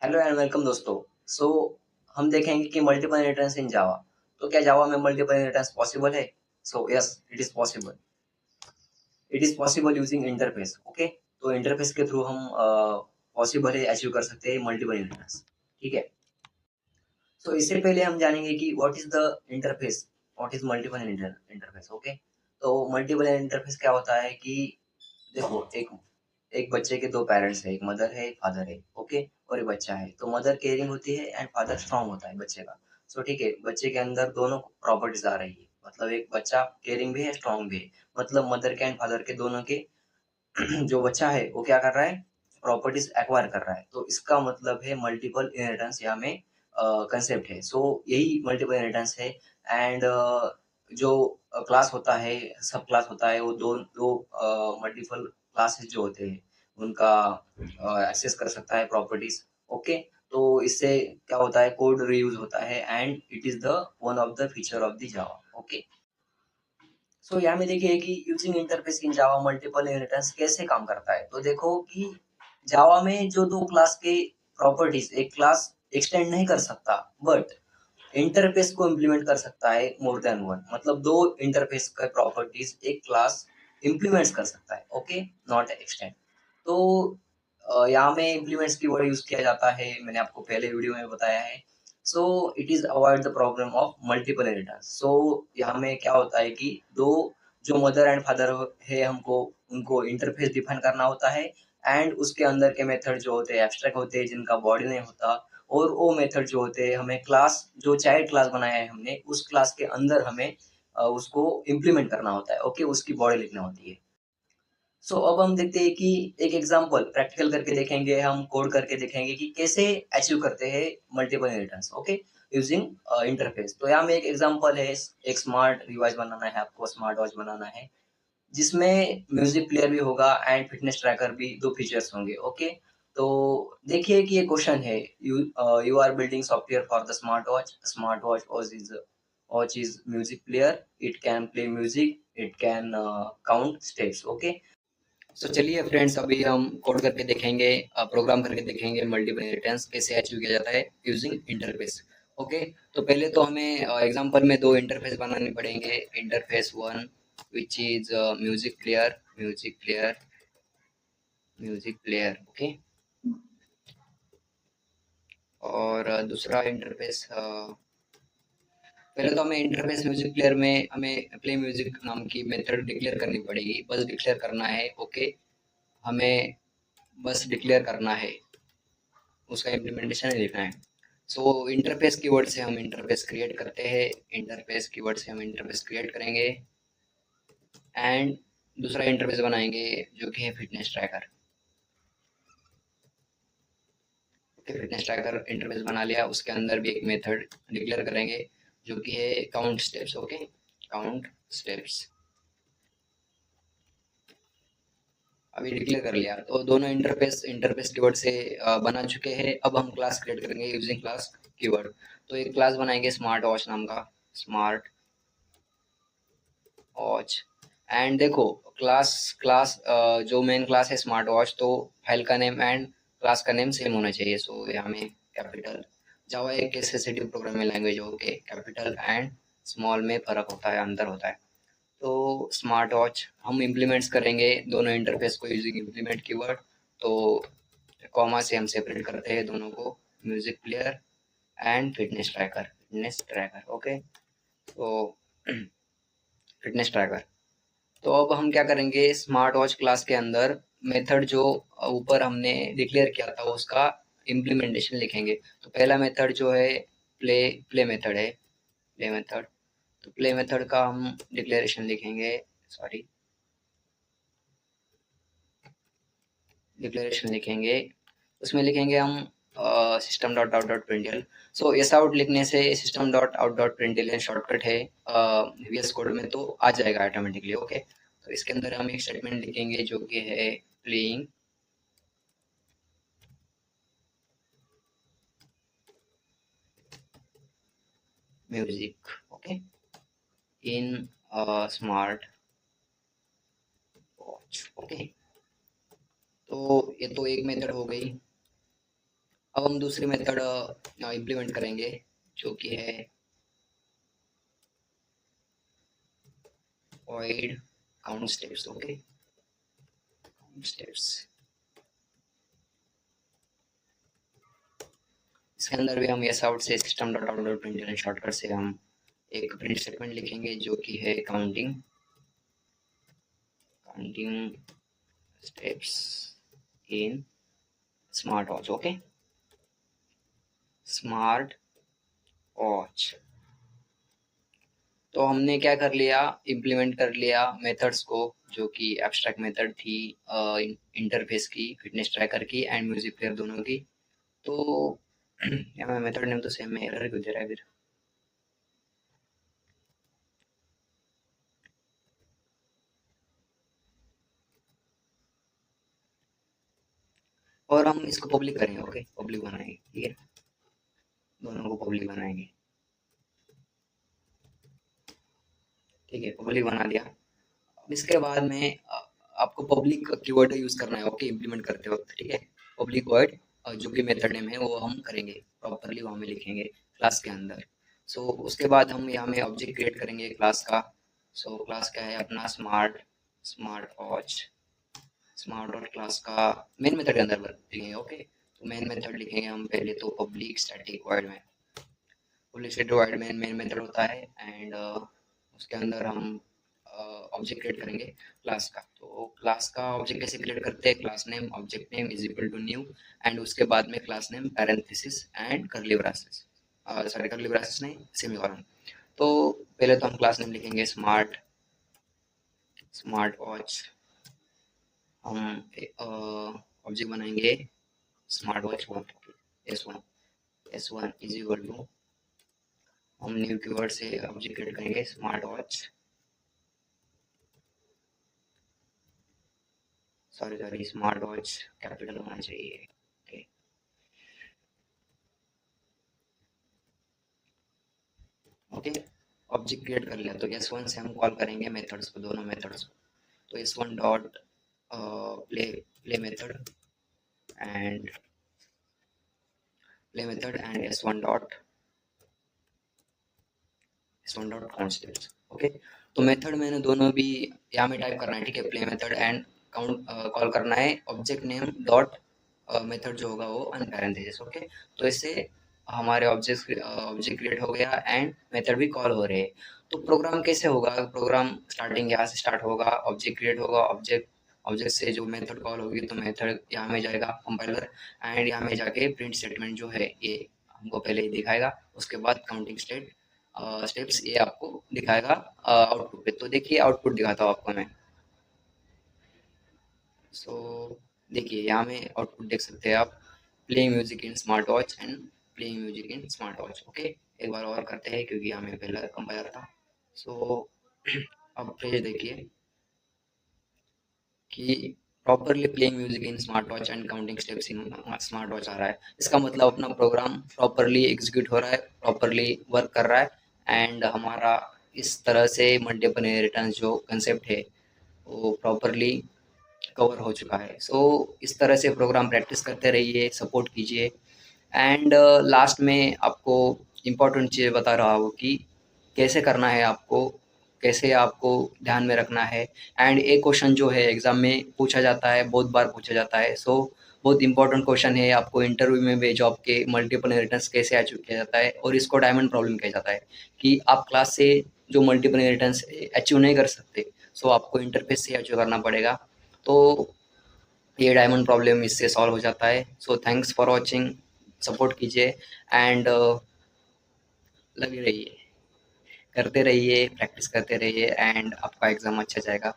Hello and welcome दोस्तों। सो हम देखेंगे कि मल्टीपल इनहेरिटेंस इन जावा। तो क्या जावा में मल्टीपल इनहेरिटेंस पॉसिबल है? So yes, it is possible. It is possible using interface. Okay, तो इंटरफेस के थ्रू हम पॉसिबल है अचीव कर सकते हैं मल्टीपल इनहेरिटेंस। ठीक है। सो इससे पहले हम जानेंगे कि what is the interface, what is multiple interface. Okay, तो मल्टीपल इंटरफेस क्या होता है कि देखो, एक एक बच्चे के दो पेरेंट्स है, एक मदर है, एक फादर है। ओके, और एक बच्चा है। तो मदर केयरिंग होती है एंड फादर स्ट्रांग होता है बच्चे का। सो ठीक है, बच्चे के अंदर दोनों प्रॉपर्टीज आ रही है, मतलब एक बच्चा केयरिंग भी है, स्ट्रांग भी है। मतलब मदर के एंड फादर के दोनों के जो बच्चा है वो क्या कर रहा है, प्रॉपर्टीज एक्वायर कर रहा है। तो इसका मतलब है मल्टीपल इनहेरिटेंस यहाँ में कंसेप्ट है। सो यही मल्टीपल इनहेरिटेंस है। एंड जो क्लास होता है, सब क्लास होता है, वो दो दो मल्टीपल क्लासेस जो होते हैं उनका एक्सेस कर सकता है प्रॉपर्टीज। ओके, तो इससे क्या होता है, कोड रीयूज होता है and it is the one of the feature of the Java. Okay, so यहाँ में देखिए कि using interface in Java multiple inheritance कैसे काम करता है। तो देखो कि जावा में जो दो क्लास के प्रॉपर्टीज एक क्लास एक्सटेंड नहीं कर सकता, बट इंटरफेस को इम्प्लीमेंट कर सकता है मोर देन वन। मतलब दो इंटरफेस का प्रॉपर्टीज एक क्लास इम्प्लीमेंट कर सकता है। Okay, not extend. तो यहाँ में इम्प्लीमेंट्स की वर्ड यूज किया जाता है, मैंने आपको पहले वीडियो में बताया है। So it is avoid the problem of multiple inheritance. So यहाँ में क्या होता है कि दो जो मदर एंड फादर है, हमको उनको इंटरफेस डिफाइन करना होता है एंड उसके अंदर के मेथड जो होते हैं एब्स्ट्रैक्ट होते हैं, जिनका बॉडी नहीं होता। और वो मेथड जो होते हैं हमें क्लास जो चाइल्ड क्लास बनाया है हमने, उस क्लास के अंदर हमें उसको इम्प्लीमेंट करना होता है। ओके, उसकी बॉडी लिखनी होती है। सो अब हम देखते हैं कि एक एग्जांपल प्रैक्टिकल करके देखेंगे, हम कोड करके देखेंगे कि कैसे अचीव करते हैं multiple inheritance. Okay, using interface. तो यहाँ में एक एग्जांपल है, एक स्मार्ट डिवाइस बनाना है आपको, स्मार्ट वॉच बनाना है जिसमें म्यूजिक प्लेयर भी होगा एंड फिटनेस ट्रैकर भी, दो फीचर्स होंगे। ओके, तो देखिए कि ये क्वेश्चन है, you are building software for the smart watch is music player, it can play music, it can count steps. Okay, तो चलिए फ्रेंड्स, अभी हम कोड करके देखेंगे, प्रोग्राम करके देखेंगे मल्टीपल इनहेरिटेंस कैसे अचीव किया जाता है यूजिंग इंटरफेस। ओके, तो पहले तो हमें एग्जांपल में दो इंटरफेस बनाने पड़ेंगे। Interface one which is music player. Okay, और दूसरा इंटरफेस, पहले तो हमें इंटरफेस म्यूजिक प्लेयर में हमें प्ले म्यूजिक नाम की मेथड डिक्लेयर करनी पड़ेगी। बस डिक्लेयर करना है। ओके, हमें बस डिक्लेयर करना है, उसका इम्प्लीमेंटेशन नहीं लिखना है। सो इंटरफेस कीवर्ड से हम इंटरफेस क्रिएट करते हैं, इंटरफेस कीवर्ड से हम इंटरफेस क्रिएट करेंगे एंड दूसरा इंटरफेस बनाएंगे जो कि है fitness tracker. Okay, fitness tracker interface बना लिया, उसके अंदर भी एक मेथड डिक्लेयर करेंगे जो कि है count steps. Okay, count steps अभी डिक्लेयर कर लिया। तो दोनों इंटरफेस इंटरफेस कीवर्ड से बना चुके हैं। अब हम क्लास क्रिएट करेंगे यूजिंग क्लास कीवर्ड। तो एक क्लास बनाएंगे स्मार्ट वॉच नाम का, स्मार्ट वॉच। एंड देखो, क्लास क्लास जो मेन क्लास है स्मार्ट वॉच, तो फाइल का नेम एंड क्लास का नेम सेम होना चाहिए। सो यहाँ में कैपिटल, जावा एक सेंसिटिव प्रोग्रामिंग लैंग्वेज हो के कैपिटल एंड स्मॉल में फर्क होता है, अंतर होता है। तो स्मार्ट वॉच हम इम्प्लीमेंट्स करेंगे दोनों इंटरफेस को यूजिंग इम्प्लीमेंट कीवर्ड। तो कॉमा से हम सेपरेट करते हैं दोनों को, music player and fitness tracker. Okay, तो फिटनेस ट्रैकर। तो अब हम क्या करेंगे, स्मार्ट वॉच क्लास के अंदर मेथड जो ऊपर हमने डिक्लेयर किया था उसका इम्प्लीमेंटेशन लिखेंगे। तो पहला मेथड जो है प्ले प्ले मेथड है, प्ले मेथड। तो प्ले मेथड का हम डिक्लेरेशन लिखेंगे, सॉरी, डिक्लेरेशन लिखेंगे। उसमें लिखेंगे हम system dot out dot println. So S out लिखने से system dot out dot println shortcut है वीएस कोड में, तो आ जाएगा ऑटोमेटिकली। ओके, तो इसके अंदर हम एक स्टेटमेंट लिखेंगे जो कि है प्लेइंग म्यूजिक। ओके, इन स्मार्ट वॉच। ओके, तो ये तो एक मेथड हो गई। अब हम दूसरी मेथड इम्प्लीमेंट करेंगे जो कि है void count steps. Okay, count steps। इसके अंदर भी हम yes out से system dot out dot print shortcut से हम एक प्रिंट स्टेटमेंट लिखेंगे जो कि है counting steps in smart watch. Okay, smart watch. तो हमने क्या कर लिया, इम्प्लीमेंट कर लिया मेथड्स को, जो कि एब्स्ट्रैक्ट मेथड थी इंटरफेस की, फिटनेस ट्रैकर की एंड म्यूजिक प्लेयर दोनों की। तो यहाँ मेथड नेम तो सेम है, एरर क्यों दे रहा है फिर? और हम इसको पब्लिक करेंगे। ओके, पब्लिक बनाएंगे, ठीक है, दोनों को पब्लिक बनाएंगे। ठीक है, पब्लिक बना दिया। अब इसके बाद में आपको पब्लिक कीवर्ड यूज करना है। ओके, इम्प्लीमेंट करते वक्त, ठीक है, पब्लिक वर्ड जो कि मेथड नेम है वो हम करेंगे प्रॉपरली, वहाँ में लिखेंगे क्लास के अंदर। सो उसके बाद हम यहाँ में ऑब्जेक्ट क्रिएट करेंगे क्लास का। सो क्लास क्या है अपना, smart watch. Smart watch class का मेन मेथड के अंदर लिखेंगे। ओके, तो मेन मेथड लिखेंगे हम पहले तो पब्लिक स्टैटिक वॉइड में। पब्लिक स्टैटिक वॉइड में मेन मेथड होता है एंड उसके अंदर हम ऑब्जेक्ट क्रिएट करेंगे क्लास का। तो क्लास का ऑब्जेक्ट कैसे क्रिएट करते हैं, class name object name is equal to new and उसके बाद में class name parenthesis and curly braces, sorry curly braces नहीं, सेमीकोलन। तो पहले तो हम क्लास नेम लिखेंगे स्मार्ट वॉच। हम ऑब्जेक्ट बनाएंगे smart watch S one is equal to, हम न्यू कीवर्ड से ऑब्जेक्ट क्रिएट करेंगे smart watch, sorry smart watch capital होना चाहिए। ओके, ओके, ऑब्जेक्ट क्रिएट कर लिया। तो S1 से हम कॉल करेंगे मेथड्स को, दोनों मेथड्स को। तो S1 dot play method and S1 dot count. Okay, तो मेथड मैंने दोनों भी यहाँ में टाइप करना है, ठीक है, play method and count call करना है ऑब्जेक्ट नेम डॉट मेथड जो होगा वो अनपैरेंथेसिस। ओके, तो इससे हमारे ऑब्जेक्ट क्रिएट हो गया एंड मेथड भी कॉल हो रहे हैं। तो प्रोग्राम कैसे होगा, प्रोग्राम स्टार्टिंग यहाँ से स्टार्ट होगा, ऑब्जेक्ट क्रिएट होगा, ऑब्जेक्ट से जो मेथड कॉल होगी तो मेथड यहाँ में जाएगा कंपाइलर एंड यहाँ में जाके प्रिंट स्टेटमेंट जो है ये हमको पहले ही दिखाएगा। उसके बाद काउंटिंग स्टेप्स ये आपको दिखाएगा आउटपुट पे। तो देखिए आउटपुट दिखाता हूँ आपको मैं। सो देखिए यहाँ में आउटपुट देख सकते हैं आप, playing music in smart watch and playing music in smart watch. Okay, एक बार और करते हैं क्योंकि यहाँ में पहले कंपाइलर था। सो अब पेज देखिए कि properly playing music in smart watch and counting steps in smart watch आ रहा है। इसका मतलब अपना प्रोग्राम प्रॉपरली एग्जीक्यूट हो रहा है, प्रॉपरली वर्क कर रहा है एंड हमारा इस तरह से मल्टीपल इनहेरिटेंस जो कंसेप्ट है वो प्रॉपरली कवर हो चुका है। सो इस तरह से प्रोग्राम प्रैक्टिस करते रहिए, सपोर्ट कीजिए एंड लास्ट में आपको इम्पोर्टेंट चीज़ बता रहा हूँ कि कैसे करना है आपको, कैसे आपको ध्यान में रखना है। एंड एक क्वेश्चन जो है एग्ज़ाम में पूछा जाता है, बहुत बार पूछा जाता है। सो बहुत इंपॉर्टेंट क्वेश्चन है, आपको इंटरव्यू में भी जॉब के मल्टीपल इनहेरिटेंस कैसे अचीव किया जाता है और इसको डायमंड प्रॉब्लम कहा जाता है कि आप क्लास से जो मल्टीपल इनहेरिटेंस अचीव नहीं कर सकते, सो आपको इंटरफेस से अचीव करना पड़ेगा। तो ये डायमंड प्रॉब्लम इससे सॉल्व हो जाता है। So thanks for watching, support कीजिए एंड लगे रहिए, करते रहिए, प्रैक्टिस करते रहिए एंड आपका एग्ज़ाम अच्छा जाएगा।